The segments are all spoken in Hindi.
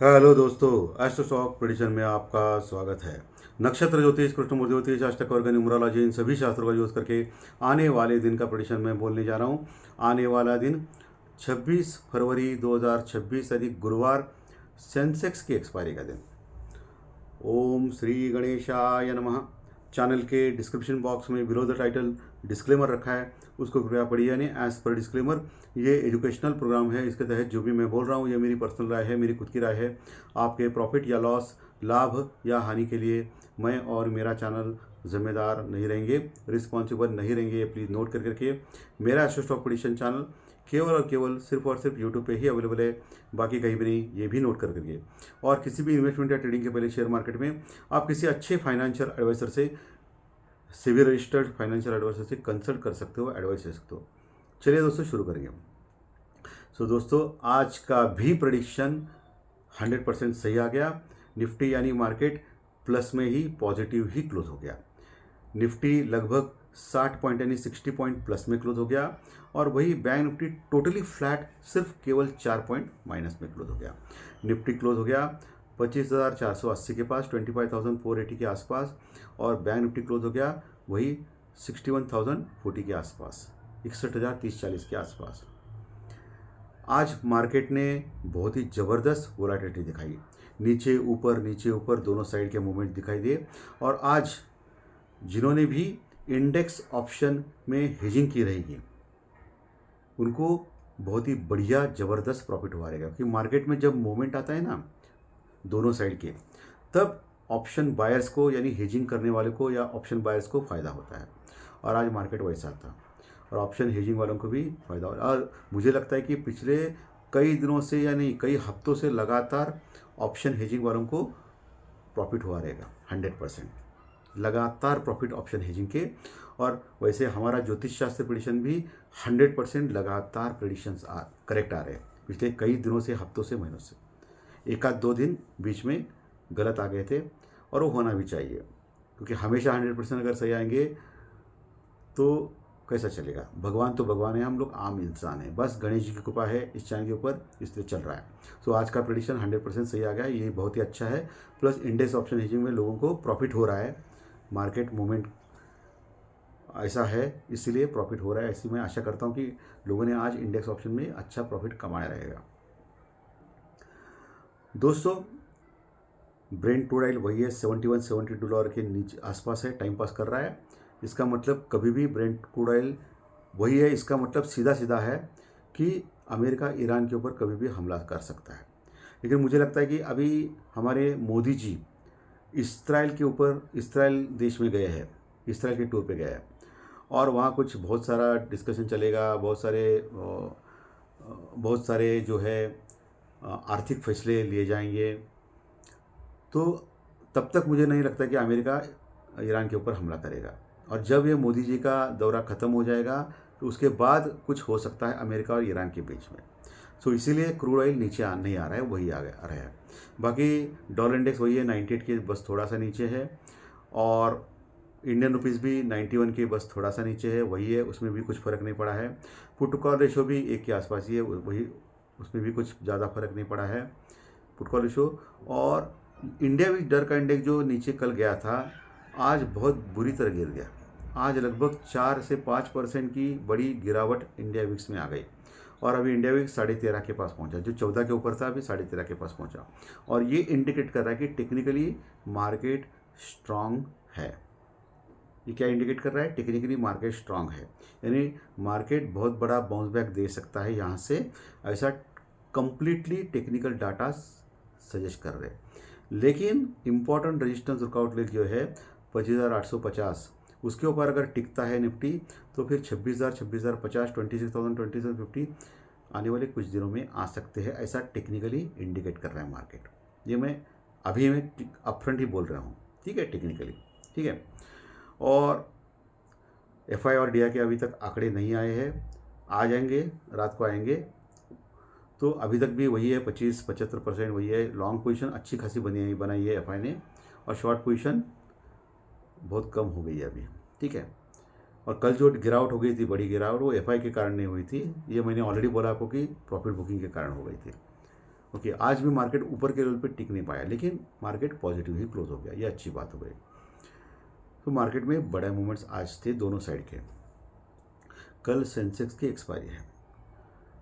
हेलो दोस्तों, एस्ट्रो स्टॉक प्रेडिक्शन में आपका स्वागत है। नक्षत्र ज्योतिष, कृष्णमूर्ति ज्योतिष, अष्टक वर्ग, न्यूमरोलॉजी, इन सभी शास्त्रों का यूज़ करके आने वाले दिन का प्रेडिक्शन मैं बोलने जा रहा हूँ। आने वाला दिन 26 फरवरी 2026 यानी गुरुवार, सेंसेक्स की एक्सपायरी का दिन। ओम श्री गणेशाय नमः। चैनल के डिस्क्रिप्शन बॉक्स में बिलो द टाइटल डिस्क्लेमर रखा है, उसको कृपया पढ़िए। यानी एज पर डिस्क्लेमर, ये एजुकेशनल प्रोग्राम है। इसके तहत जो भी मैं बोल रहा हूँ ये मेरी पर्सनल राय है, मेरी खुद की राय है। आपके प्रॉफिट या लॉस, लाभ या हानि के लिए मैं और मेरा चैनल जिम्मेदार नहीं रहेंगे, रिस्पॉन्सिबल नहीं रहेंगे। प्लीज़ नोट करके मेरा एस्ट्रो स्टॉक प्रेडिक्शन चैनल केवल और केवल सिर्फ और सिर्फ यूट्यूब पे ही अवेलेबल है, बाकी कहीं भी नहीं, ये भी नोट करके। और किसी भी इन्वेस्टमेंट या ट्रेडिंग के पहले शेयर मार्केट में आप किसी अच्छे फाइनेंशियल एडवाइजर से, सिविल रजिस्टर्ड फाइनेंशियल एडवाइजर से कंसल्ट कर सकते हो, एडवाइस ले सकते हो। चलिए दोस्तों, शुरू करेंगे। दोस्तों, आज का भी प्रेडिक्शन 100% सही आ गया। निफ्टी यानी मार्केट प्लस में ही, पॉजिटिव ही क्लोज हो गया। निफ्टी लगभग 60 पॉइंट यानी 60 पॉइंट प्लस में क्लोज हो गया, और वही बैंक निफ्टी टोटली फ्लैट, सिर्फ केवल 4 पॉइंट माइनस में क्लोज हो गया। निफ्टी क्लोज हो गया 25,480 के पास, 25,480 के आसपास, और बैंक निफ्टी क्लोज हो गया वही 61,040 के आसपास, 61,030-40 के आसपास। आज मार्केट ने बहुत ही ज़बरदस्त वोलेटिलिटी दिखाई, नीचे ऊपर दोनों साइड के मूवमेंट दिखाई दिए। और आज जिन्होंने भी इंडेक्स ऑप्शन में हेजिंग की रहेगी उनको बहुत ही बढ़िया ज़बरदस्त प्रॉफिट हुआ रहेगा, क्योंकि मार्केट में जब मूवमेंट आता है ना दोनों साइड के, तब ऑप्शन बायर्स को यानी हेजिंग करने वाले को या ऑप्शन बायर्स को फ़ायदा होता है। और आज मार्केट वैसा था, और ऑप्शन हेजिंग वालों को भी फ़ायदा हो। और मुझे लगता है कि पिछले कई दिनों से यानी कई हफ्तों से लगातार ऑप्शन हेजिंग वालों को प्रॉफिट हुआ रहेगा। 100% लगातार प्रॉफिट ऑप्शन हेजिंग के। और वैसे हमारा ज्योतिष शास्त्र प्रेडिक्शन भी 100% लगातार प्रेडिक्शंस करेक्ट आ रहे हैं पिछले कई दिनों से, हफ्तों से, महीनों से। एक आध दो दिन बीच में गलत आ गए थे, और वो होना भी चाहिए, क्योंकि हमेशा 100% अगर सही आएंगे तो कैसा चलेगा। भगवान तो भगवान है, हम लोग आम इंसान हैं। बस गणेश जी की कृपा है इस चैनल के ऊपर, इसलिए चल रहा है। आज का प्रेडिक्शन 100% सही आ गया, ये बहुत ही अच्छा है। प्लस इंडेक्स ऑप्शन हेजिंग में लोगों को प्रॉफिट हो रहा है, मार्केट मूवमेंट ऐसा है इसीलिए प्रॉफिट हो रहा है। ऐसी मैं आशा करता हूँ कि लोगों ने आज इंडेक्स ऑप्शन में अच्छा प्रॉफिट कमाया रहेगा। दोस्तों, ब्रेंट क्रूड ऑयल वही है, $71-72 के नीचे आसपास है, टाइम पास कर रहा है। इसका मतलब कभी भी ब्रेंट क्रूड ऑयल वही है, इसका मतलब सीधा सीधा है कि अमेरिका ईरान के ऊपर कभी भी हमला कर सकता है। लेकिन मुझे लगता है कि अभी हमारे मोदी जी इसराइल के ऊपर, इसराइल देश में गए हैं, इसराइल के टूर पे गए हैं, और वहाँ कुछ बहुत सारा डिस्कशन चलेगा, बहुत सारे जो है आर्थिक फैसले लिए जाएंगे। तो तब तक मुझे नहीं लगता कि अमेरिका ईरान के ऊपर हमला करेगा। और जब ये मोदी जी का दौरा ख़त्म हो जाएगा तो उसके बाद कुछ हो सकता है अमेरिका और ईरान के बीच में। इसीलिए क्रूड ऑयल नीचे नहीं आ रहा है, वही आ रहा है। बाकी डॉलर इंडेक्स वही है 98 के, बस थोड़ा सा नीचे है। और इंडियन रुपीज़ भी 91 के, बस थोड़ा सा नीचे है, वही है, उसमें भी कुछ फ़र्क नहीं पड़ा है। पुट कॉल रेशो भी 1 के आसपास ही है, वही, उसमें भी कुछ ज़्यादा फर्क नहीं पड़ा है पुट कॉल रेशो। और इंडिया विक्स डर का इंडेक्स जो नीचे कल गया था, आज बहुत बुरी तरह गिर गया। आज लगभग 4 से 5% की बड़ी गिरावट इंडिया विक्स में आ गई, और अभी इंडिया विक्स 13.5 के पास पहुंचा, जो 14 के ऊपर था अभी 13.5 के पास पहुंचा। और ये इंडिकेट कर रहा है कि टेक्निकली मार्केट स्ट्रांग है। ये क्या इंडिकेट कर रहा है? टेक्निकली मार्केट स्ट्रांग है, यानी मार्केट बहुत बड़ा बाउंस बैक दे सकता है यहाँ से, ऐसा कंप्लीटली टेक्निकल डाटा सजेस्ट कर रहे हैं। लेकिन इम्पॉर्टेंट रेजिस्टेंस वर्कआउट लेवल जो है 25,850, उसके ऊपर अगर टिकता है निफ्टी तो फिर 26,000, 26,050, 26,000, 27,50 आने वाले कुछ दिनों में आ सकते हैं, ऐसा टेक्निकली इंडिकेट कर रहा है मार्केट। ये मैं अपफ्रंट ही बोल रहा हूँ, ठीक है, टेक्निकली, ठीक है। और एफआई और डीआई के अभी तक आंकड़े नहीं आए हैं, आ जाएंगे, रात को आएंगे। तो अभी तक भी वही है, 25-75% वही है। लॉन्ग पोजीशन अच्छी खासी बनाई है एफआई ने, और शॉर्ट पोजीशन बहुत कम हो गई है अभी, ठीक है। और कल जो गिरावट हो गई थी, बड़ी गिरावट, वो एफआई के कारण नहीं हुई थी, ये मैंने ऑलरेडी बोला आपको कि प्रॉफिट बुकिंग के कारण हो गई थी। ओके, आज भी मार्केट ऊपर के लेवल पे टिक नहीं पाया, लेकिन मार्केट पॉजिटिव ही क्लोज हो गया, ये अच्छी बात हो गई। तो मार्केट में बड़े मूवमेंट्स आज थे दोनों साइड के। कल सेंसेक्स की एक्सपायरी है,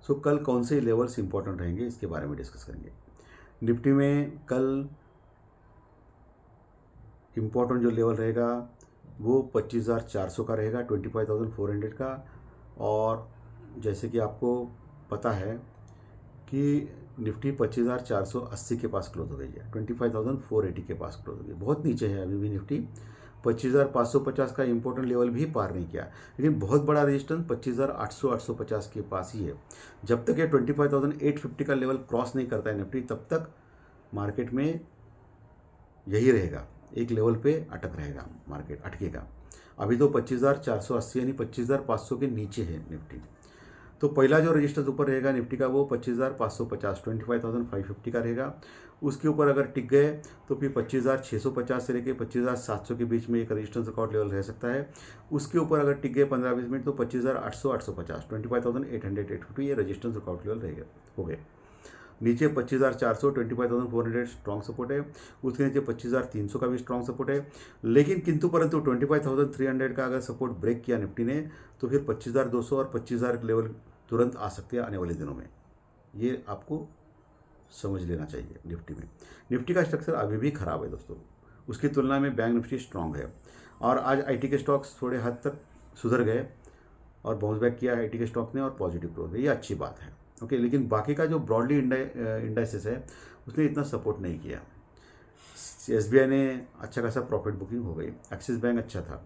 सो कल कौन से लेवल्स इंपॉर्टेंट रहेंगे इसके बारे में डिस्कस करेंगे। निफ्टी में कल इम्पोर्टेंट जो लेवल रहेगा वो 25,400 का रहेगा, 25,400 का। और जैसे कि आपको पता है कि निफ्टी 25,480 के पास क्लोज हो गई है, 25,480 के पास क्लोज हो गई, बहुत नीचे है अभी भी निफ्टी। 25,550 का इंपॉर्टेंट लेवल भी पार नहीं किया, लेकिन बहुत बड़ा रेजिस्टेंस 25,800-850 के पास ही है। जब तक ये 25,850 का लेवल क्रॉस नहीं करता है निफ्टी, तब तक मार्केट में यही रहेगा, एक लेवल पे अटक रहेगा, मार्केट अटकेगा। अभी तो 25,480 यानी 25,500 के नीचे है निफ्टी। तो पहला जो रजिस्टर ऊपर रहेगा निफ्टी का वो 25,550 25,550 का रहेगा। उसके ऊपर अगर टिक गए तो फिर 25,650 से लेकर 25,700 के बीच में एक रजिस्टेंस रिकॉर्ड लेवल रह सकता है। उसके ऊपर अगर टिक गए 15-20 मिनट तो 25,800 850 25,800-850 ये रजिस्टेंस रिकॉर्ड लेवल रहेगा, हो गए। नीचे 25,400 25,400 स्ट्रॉन्ग सपोर्ट है। उसके नीचे 25,300 का भी स्ट्रॉन्ग सपोर्ट है। लेकिन किंतु परंतु 25,300 का अगर सपोर्ट ब्रेक किया निफ्टी ने तो फिर 25,200 और 25,000 लेवल तुरंत आ सकते हैं आने वाले दिनों में, ये आपको समझ लेना चाहिए। निफ्टी का स्ट्रक्चर अभी भी खराब है दोस्तों, उसकी तुलना में बैंक निफ्टी स्ट्रॉन्ग है। और आज आईटी के स्टॉक्स थोड़े हद तक सुधर गए और बाउंस बैक किया आईटी के स्टॉक ने और पॉजिटिव ग्रोथ है, ये अच्छी बात है। ओके, लेकिन बाकी का जो ब्रॉडली इंडाइसेस है उसने इतना सपोर्ट नहीं किया। एसबीआई ने अच्छा खासा प्रॉफिट बुकिंग हो गई, एक्सिस बैंक अच्छा था।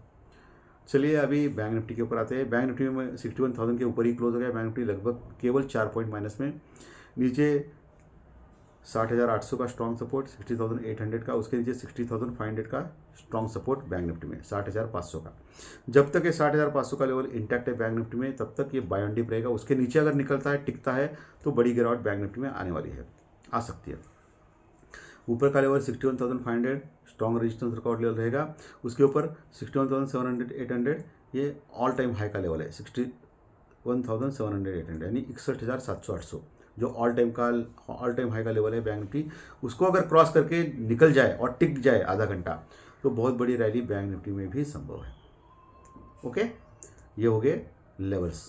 चलिए अभी बैंक निफ्टी के ऊपर आते हैं। बैंक निफ्टी में 61,000 के ऊपर ही क्लोज हो गया बैंक निफ्टी, लगभग केवल 4 पॉइंट माइनस में। नीचे 60,800 का स्ट्रॉन्ग सपोर्ट, 60,800 का। उसके नीचे 60,500 का स्ट्रॉन्ग सपोर्ट बैंक निफ्टी में, 60,500 का। जब तक ये 60,500 का लेवल इंटैक्ट है बैंक निफ्टी में, तब तक ये बाय ऑन डिप रहेगा। उसके नीचे अगर निकलता है, टिकता है, तो बड़ी गिरावट बैंक निफ्टी में आने वाली है, आ सकती है। ऊपर का level 61,500 strong resistance record level रहेगा। उसके ऊपर 61,700 800 ये ऑल टाइम हाई का लेवल है, 61,700 800 यानी 61,700 जो ऑल टाइम हाई का लेवल है बैंक निफ्टी। उसको अगर क्रॉस करके निकल जाए और टिक जाए आधा घंटा तो बहुत बड़ी रैली बैंक निफ्टी में भी संभव है। ओके, ये हो गए लेवल्स।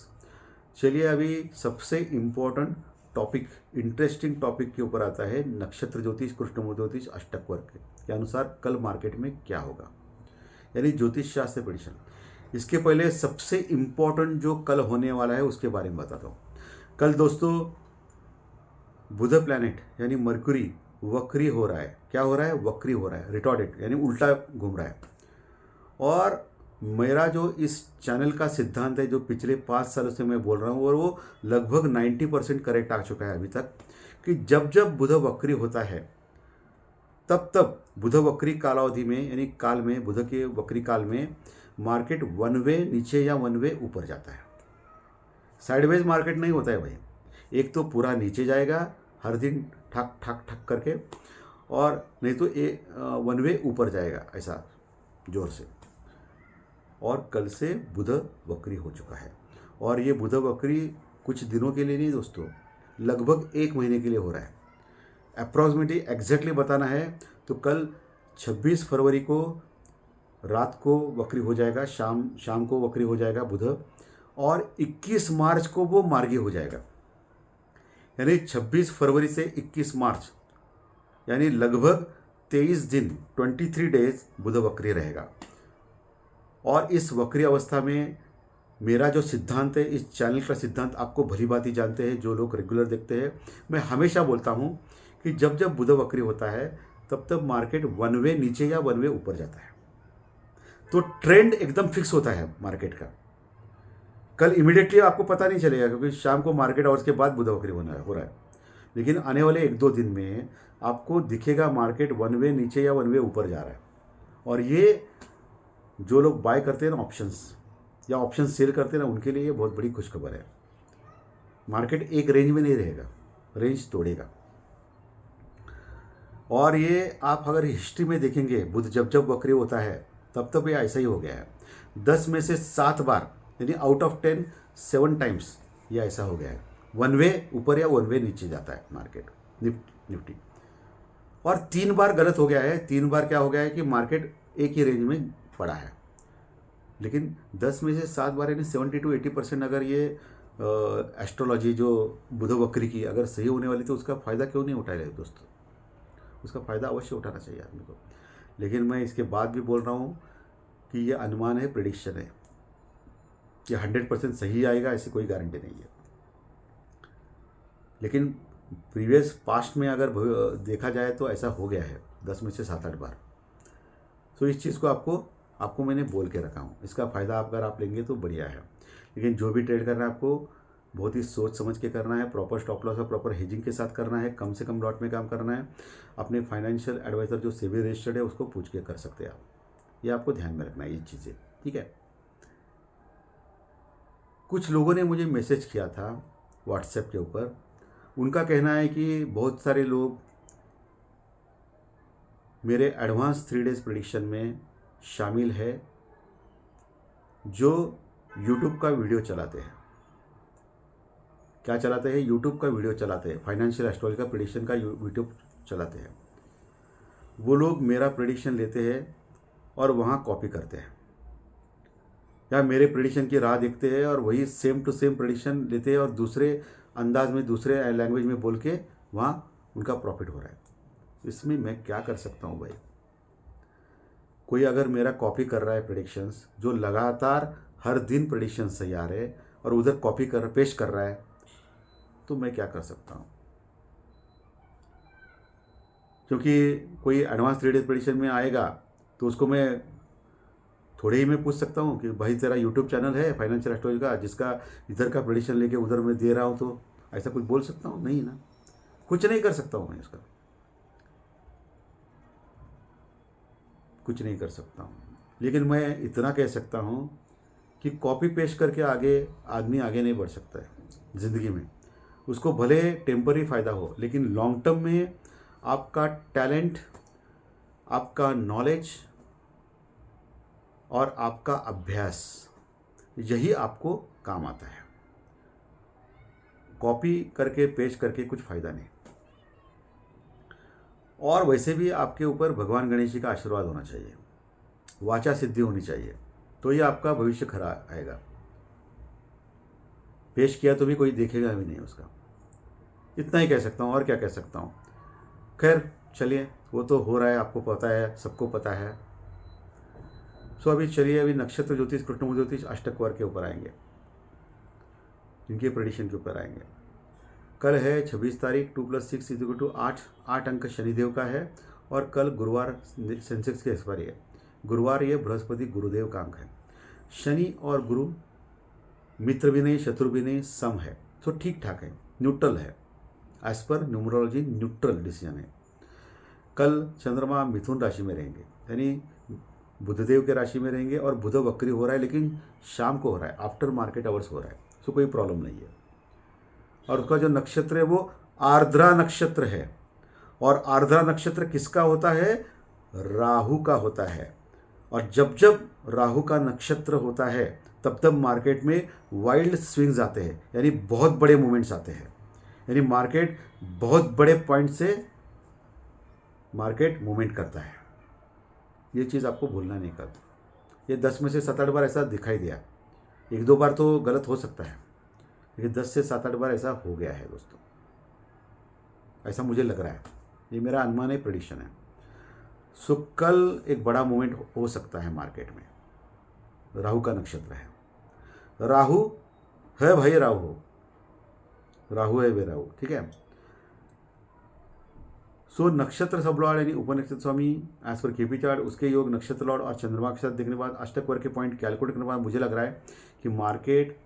चलिए अभी सबसे इम्पोर्टेंट टॉपिक, इंटरेस्टिंग टॉपिक के ऊपर आता है नक्षत्र ज्योतिष कृष्णमूर्ति ज्योतिष अष्टक वर्ग के अनुसार कल मार्केट में क्या होगा, यानी ज्योतिष शास्त्र प्रेडिक्शन। इसके पहले सबसे इम्पोर्टेंट जो कल होने वाला है उसके बारे में बताता हूँ। कल दोस्तों बुध प्लैनेट यानी मरकुरी वक्री हो रहा है। क्या हो रहा है? वक्री हो रहा है, रिटॉर्डेड यानी उल्टा घूम रहा है। और मेरा जो इस चैनल का सिद्धांत है, जो पिछले 5 सालों से मैं बोल रहा हूँ, और वो लगभग 90% करेक्ट आ चुका है अभी तक, कि जब जब बुध वक्री होता है तब तब बुध वक्री कालावधि में यानी काल में, बुध के वक्री काल में मार्केट वन वे नीचे या वन वे ऊपर जाता है। साइडवेज मार्केट नहीं होता है भाई, एक तो पूरा नीचे जाएगा हर दिन ठक ठक ठक करके, और नहीं तो वन वे ऊपर जाएगा ऐसा जोर से। और कल से बुध वक्री हो चुका है, और ये बुध वक्री कुछ दिनों के लिए नहीं दोस्तों, लगभग 1 महीने के लिए हो रहा है। अप्रॉक्सीमेटली एग्जैक्टली बताना है तो कल 26 फरवरी को रात को वक्री हो जाएगा, शाम को वक्री हो जाएगा बुध, और 21 मार्च को वो मार्गी हो जाएगा। यानी 26 फरवरी से 21 मार्च यानी लगभग 23 दिन 23 डेज बुध वक्री रहेगा। और इस वक्री अवस्था में मेरा जो सिद्धांत है, इस चैनल का सिद्धांत आपको भली भांति जानते हैं जो लोग रेगुलर देखते हैं। मैं हमेशा बोलता हूँ कि जब जब बुध वक्री होता है तब तब मार्केट वन वे नीचे या वन वे ऊपर जाता है, तो ट्रेंड एकदम फिक्स होता है मार्केट का। कल इमीडिएटली आपको पता नहीं चलेगा क्योंकि शाम को मार्केट आवर्स के बाद बुध वक्री हो रहा है, लेकिन आने वाले 1-2 दिन में आपको दिखेगा मार्केट वन वे नीचे या वन वे ऊपर जा रहा है। और ये जो लोग बाय करते हैं ना ऑप्शंस या ऑप्शन सेल करते हैं ना, उनके लिए ये बहुत बड़ी खुशखबर है। मार्केट एक रेंज में नहीं रहेगा, रेंज तोड़ेगा। और ये आप अगर हिस्ट्री में देखेंगे, बुध जब जब वक्री होता है तब तब ये ऐसा ही हो गया है। 10 में से 7 बार यानी आउट ऑफ 10 7 टाइम्स ये ऐसा हो गया है, वन वे ऊपर या वन वे नीचे जाता है मार्केट। निफ्टी। और 3 बार गलत हो गया है। 3 बार क्या हो गया है कि मार्केट एक ही रेंज में पड़ा है, लेकिन 10 में से 7 बार यानी 70-80% अगर ये एस्ट्रोलॉजी जो बुध वक्री की अगर सही होने वाली तो उसका फ़ायदा क्यों नहीं उठाया दोस्तों? उसका फ़ायदा अवश्य उठाना चाहिए आदमी को। लेकिन मैं इसके बाद भी बोल रहा हूँ कि ये अनुमान है, प्रेडिक्शन है, कि 100% सही आएगा ऐसी कोई गारंटी नहीं है। लेकिन प्रीवियस पास्ट में अगर देखा जाए तो ऐसा हो गया है 10 में से 7-8 बार। तो इस चीज़ को आपको मैंने बोल के रखा हूँ। इसका फ़ायदा अगर आप लेंगे तो बढ़िया है। लेकिन जो भी ट्रेड करना है आपको बहुत ही सोच समझ के करना है, प्रॉपर स्टॉप लॉस और प्रॉपर हेजिंग के साथ करना है, कम से कम लॉट में काम करना है। अपने फाइनेंशियल एडवाइज़र जो सेबी रजिस्टर्ड है उसको पूछ के कर सकते हैं आप। ये आपको ध्यान में रखना है ये चीज़ें, ठीक है। कुछ लोगों ने मुझे मैसेज किया था व्हाट्सएप के ऊपर। उनका कहना है कि बहुत सारे लोग मेरे एडवांस 3 डेज़ प्रेडिक्शन में शामिल है जो यूट्यूब का वीडियो चलाते हैं। क्या चलाते हैं? यूट्यूब का वीडियो चलाते हैं, फाइनेंशियल एस्ट्रोलॉजी का प्रेडिक्शन का यूट्यूब चलाते हैं। वो लोग मेरा प्रेडिक्शन लेते हैं और वहाँ कॉपी करते हैं, या मेरे प्रेडिक्शन की राह देखते हैं और वही सेम टू सेम प्रेडिक्शन लेते हैं और दूसरे अंदाज में दूसरे लैंग्वेज में बोल के वहाँ उनका प्रॉफिट हो रहा है। इसमें मैं क्या कर सकता हूँ भाई? कोई अगर मेरा कॉपी कर रहा है प्रेडिक्शंस, जो लगातार हर दिन प्रेडिक्शन सही आ रहे हैं और उधर कॉपी कर पेश कर रहा है, तो मैं क्या कर सकता हूँ? क्योंकि कोई एडवांस 3 डेज प्रेडिक्शन में आएगा तो उसको मैं थोड़े ही मैं पूछ सकता हूँ कि भाई तेरा यूट्यूब चैनल है फाइनेंशियल एस्ट्रोलॉजी का जिसका इधर का प्रेडिक्शन लेके उधर मैं दे रहा हूँ, तो ऐसा कुछ बोल सकता हूँ? नहीं ना, कुछ नहीं कर सकता हूँ मैं इसका, कुछ नहीं कर सकता हूँ। लेकिन मैं इतना कह सकता हूँ कि कॉपी पेस्ट करके आदमी आगे नहीं बढ़ सकता है ज़िंदगी में। उसको भले टेम्पररी फ़ायदा हो, लेकिन लॉन्ग टर्म में आपका टैलेंट, आपका नॉलेज और आपका अभ्यास, यही आपको काम आता है। कॉपी करके पेस्ट करके कुछ फ़ायदा नहीं। और वैसे भी आपके ऊपर भगवान गणेश जी का आशीर्वाद होना चाहिए, वाचा सिद्धि होनी चाहिए, तो ही आपका भविष्य खरा आएगा। पेश किया तो भी कोई देखेगा भी नहीं उसका। इतना ही कह सकता हूँ, और क्या कह सकता हूँ। खैर चलिए, वो तो हो रहा है, आपको पता है, सबको पता है। सो अभी चलिए, अभी नक्षत्र ज्योतिष, कृष्ण ज्योतिष, अष्टक वर्ग के ऊपर आएंगे, इनके प्रेडिक्शन के ऊपर आएंगे। कल है 26 तारीख, 2 + 6 = 8 अंक शनिदेव का है। और कल गुरुवार सेंसेक्स की एक्सपायरी है। गुरुवार ये बृहस्पति गुरुदेव का अंक है। शनि और गुरु मित्र भी नहीं, शत्रु भी नहीं, सम है, तो ठीक ठाक है, न्यूट्रल है। As per numerology neutral decision है। कल चंद्रमा मिथुन राशि में रहेंगे, यानी बुधदेव के राशि में रहेंगे, और बुध वक्री हो रहा है, लेकिन शाम को हो रहा है, आफ्टर मार्केट आवर्स हो रहा है, सो कोई प्रॉब्लम नहीं है। और उसका जो नक्षत्र है वो आर्द्रा नक्षत्र है। और आर्द्रा नक्षत्र किसका होता है? राहु का होता है। और जब जब राहु का नक्षत्र होता है तब तब मार्केट में वाइल्ड स्विंग्स आते हैं, यानी बहुत बड़े मूवमेंट्स आते हैं, यानी मार्केट बहुत बड़े पॉइंट से मार्केट मूवमेंट करता है। ये चीज़ आपको भूलना नहीं। कल ये 10 में से 7-8 बार ऐसा दिखाई दिया, 1-2 बार तो गलत हो सकता है, लेकिन 10 से 7-8 बार ऐसा हो गया है दोस्तों, ऐसा मुझे लग रहा है। ये मेरा अनुमान है, प्रेडिक्शन है। सो कल एक बड़ा मूवमेंट हो सकता है मार्केट में। राहु का नक्षत्र है, राहु है भाई, राहु है वे राहु, ठीक है। सो नक्षत्र सब लॉर्ड यानी उपनक्षत्र स्वामी एज पर केपी चार्ट, उसके योग नक्षत्र लॉर्ड और चंद्रमा के साथ देखने के बाद, अष्टक वर्ग के पॉइंट कैलकुलेट करने के बाद मुझे लग रहा है कि मार्केट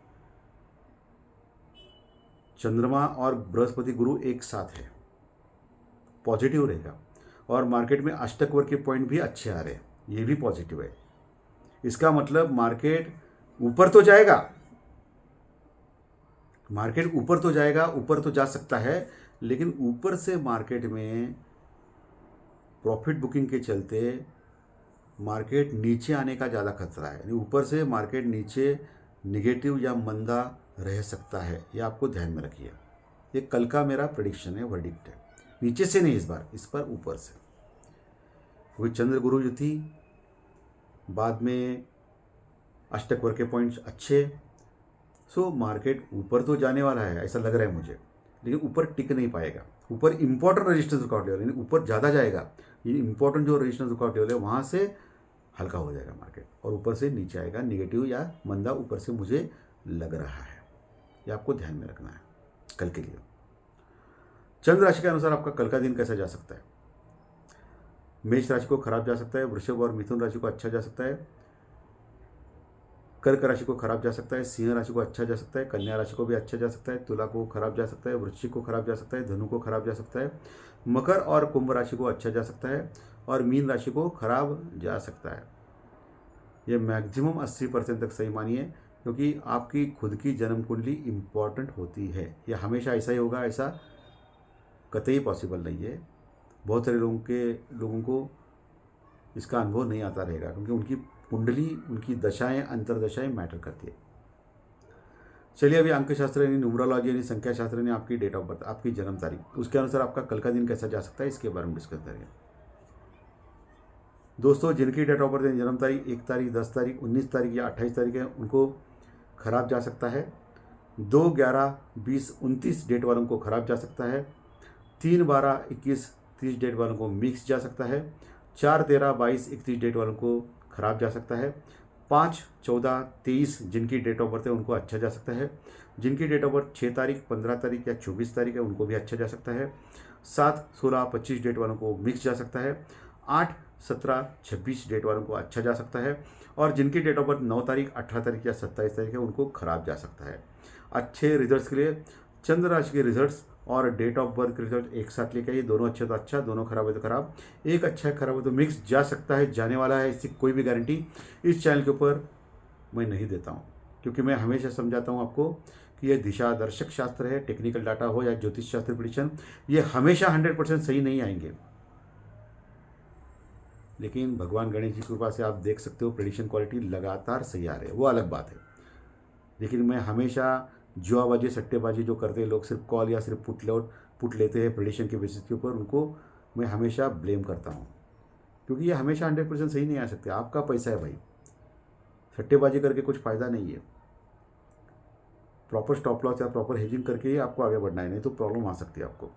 चंद्रमा और बृहस्पति गुरु एक साथ है, पॉजिटिव रहेगा। और मार्केट में अष्टक वर्ग के पॉइंट भी अच्छे आ रहे हैं, ये भी पॉजिटिव है। इसका मतलब मार्केट ऊपर तो जाएगा, मार्केट ऊपर तो जाएगा, ऊपर तो जा सकता है, लेकिन ऊपर से मार्केट में प्रॉफिट बुकिंग के चलते मार्केट नीचे आने का ज़्यादा खतरा है। यानी ऊपर से मार्केट नीचे निगेटिव या मंदा रह सकता है, ये आपको ध्यान में रखिए। ये कल का मेरा प्रेडिक्शन है, वर्डिक्ट है। नीचे से नहीं इस बार ऊपर से। वही चंद्र गुरु युति, बाद में अष्टक वर्ग के पॉइंट्स अच्छे। सो मार्केट ऊपर तो जाने वाला है ऐसा लग रहा है मुझे, लेकिन ऊपर टिक नहीं पाएगा। ऊपर इंपॉर्टेंट रेजिस्टेंस रुकावट लेवल, यानी ऊपर ज़्यादा जाएगा, ये इंपॉर्टेंट जो रेजिस्टेंस रुकावट लेवल है वहाँ से हल्का हो जाएगा मार्केट और ऊपर से नीचे आएगा, निगेटिव या मंदा ऊपर से मुझे लग रहा है। ये आपको ध्यान में रखना है कल के लिए। चंद्र राशि के अनुसार आपका कल का दिन कैसा जा सकता है? मेष राशि को खराब जा सकता है, वृषभ और मिथुन राशि को अच्छा जा सकता है, कर्क राशि को खराब जा सकता है, सिंह राशि को अच्छा जा सकता है, कन्या राशि को भी अच्छा जा सकता है, तुला को खराब जा सकता है, वृश्चिक को खराब जा सकता है, धनु को खराब जा सकता है, मकर और कुंभ राशि को अच्छा जा सकता है और मीन राशि को खराब जा सकता है। ये मैक्सिमम 80% तक सही मानिए, क्योंकि आपकी खुद की जन्म कुंडली इम्पॉर्टेंट होती है। यह हमेशा ऐसा ही होगा ऐसा कतई पॉसिबल नहीं है। बहुत सारे लोगों को इसका अनुभव नहीं आता रहेगा, क्योंकि उनकी कुंडली, उनकी दशाएं, अंतरदशाएं मैटर करती है। चलिए अभी अंकशास्त्र यानी न्यूमरोलॉजी यानी संख्या शास्त्र ने आपकी डेट ऑफ बर्थ, आपकी जन्म तारीख, उसके अनुसार आपका कल का दिन कैसा जा सकता है इसके बारे में डिस्कस करेंगे। दोस्तों, जिनकी डेट ऑफ बर्थ यानी जन्म तारीख 1 तारीख, 10 तारीख, 19 तारीख या 28 तारीख है, उनको खराब जा सकता है। 2, 11, 20, 29 डेट वालों को खराब जा सकता है। 3, 12, 21, 30 डेट वालों को मिक्स जा सकता है। 4, 13, 22, 31 डेट वालों को खराब जा सकता है। 5, 14, 23 जिनकी डेट ऑफ बर्थ है उनको अच्छा जा सकता है। जिनकी डेट ऑफ बर्थ 6 तारीख, 15 तारीख या 24 तारीख है उनको भी अच्छा जा सकता है। 7, 16, 25 डेट वालों को मिक्स जा सकता है। 8, 17, 26 डेट वालों को अच्छा जा सकता है और जिनकी डेट ऑफ बर्थ 9 तारीख, 18 तारीख या 27 तारीख है उनको खराब जा सकता है। अच्छे रिजल्ट्स के लिए चंद्र राशि के रिजल्ट्स और डेट ऑफ बर्थ के रिजल्ट एक साथ लेके आइए। दोनों अच्छे तो अच्छा, दोनों खराब है तो खराब। एक अच्छा है, खराब है तो मिक्स जा सकता है, जाने वाला है, इसकी कोई भी गारंटी इस चैनल के ऊपर मैं नहीं देता हूँ, क्योंकि मैं हमेशा समझाता हूँ आपको कि यह दिशा दर्शक शास्त्र है। टेक्निकल डाटा हो या ज्योतिष शास्त्र प्रेडिक्शन, ये हमेशा 100% सही नहीं आएंगे, लेकिन भगवान गणेश जी की कृपा से आप देख सकते हो प्रेडिक्शन क्वालिटी लगातार सही आ रही है, वो अलग बात है। लेकिन मैं हमेशा जुआबाजी, सट्टेबाजी जो करते हैं लोग, सिर्फ कॉल या सिर्फ पुट लेते हैं प्रेडिक्शन के बेसिस के ऊपर, उनको मैं हमेशा ब्लेम करता हूँ, क्योंकि ये हमेशा 100% सही नहीं आ सकते। आपका पैसा है भाई, सट्टेबाजी करके कुछ फ़ायदा नहीं है। प्रॉपर स्टॉप लॉस या प्रॉपर हेजिंग करके ही आपको आगे बढ़ना है, नहीं तो प्रॉब्लम आ सकती है आपको।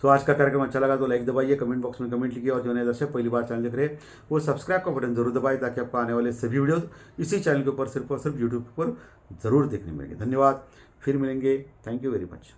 सो आज का कार्यक्रम अच्छा लगा तो लाइक दबाइए, कमेंट बॉक्स में कमेंट लिखिए और जो नए दर्शक पहली बार चैनल देख रहे हैं वो सब्सक्राइब का बटन जरूर दबाएं, ताकि आपको आने वाले सभी वीडियो इसी चैनल के ऊपर सिर्फ और सिर्फ यूट्यूब पर ज़रूर देखने मिलेंगे। धन्यवाद, फिर मिलेंगे। Thank you very much.